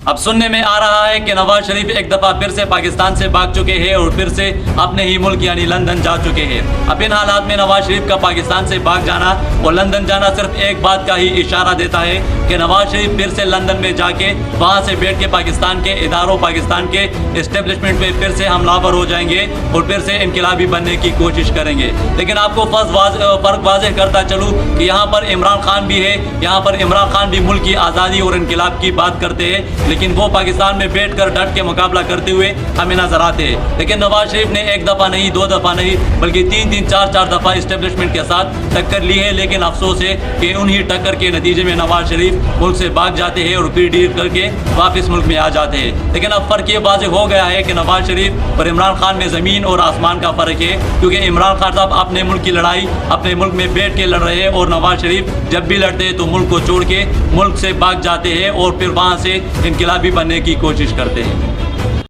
اب سننے میں آ رہا ہے کہ نواز شریف ایک دفعہ پھر سے پاکستان سے بھاگ چکے ہیں اور پھر سے اپنے ہی ملک یعنی لندن جا چکے ہیں۔ اب ان حالات میں نواز شریف کا پاکستان سے بھاگ جانا اور لندن جانا صرف ایک بات کا ہی اشارہ دیتا ہے کہ نواز شریف پھر سے لندن میں جا کے وہاں سے بیٹھ کے پاکستان کے اداروں، پاکستان کے اسٹیبلشمنٹ پہ پھر سے حملہ آور ہو جائیں گے اور پھر سے انقلابی بننے کی کوشش کریں گے۔ لیکن آپ کو فرق واضح کرتا چلوں کہ یہاں پر عمران خان بھی ہے، یہاں پر عمران خان بھی ملک کی آزادی اور انقلاب کی بات کرتے ہیں، لیکن وہ پاکستان میں بیٹھ کر ڈٹ کے مقابلہ کرتے ہوئے ہمیں نظر آتے ہیں۔ لیکن نواز شریف نے ایک دفعہ نہیں، دو دفعہ نہیں، بلکہ تین چار دفعہ اسٹیبلشمنٹ کے ساتھ ٹکر لی ہے، لیکن افسوس ہے کہ انہی ٹکر کے نتیجے میں نواز شریف ملک سے بھاگ جاتے ہیں اور پھر ڈیل کر کے واپس ملک میں آ جاتے ہیں۔ لیکن اب فرق یہ واضح ہو گیا ہے کہ نواز شریف اور عمران خان میں زمین اور آسمان کا فرق ہے، کیونکہ عمران خان صاحب اپنے ملک کی لڑائی اپنے ملک میں بیٹھ کے لڑ رہے ہیں اور نواز شریف جب بھی لڑتے ہیں تو ملک کو چھوڑ کے ملک سے بھاگ جاتے ہیں اور پھر وہاں سے انقلابی بننے کی کوشش کرتے ہیں۔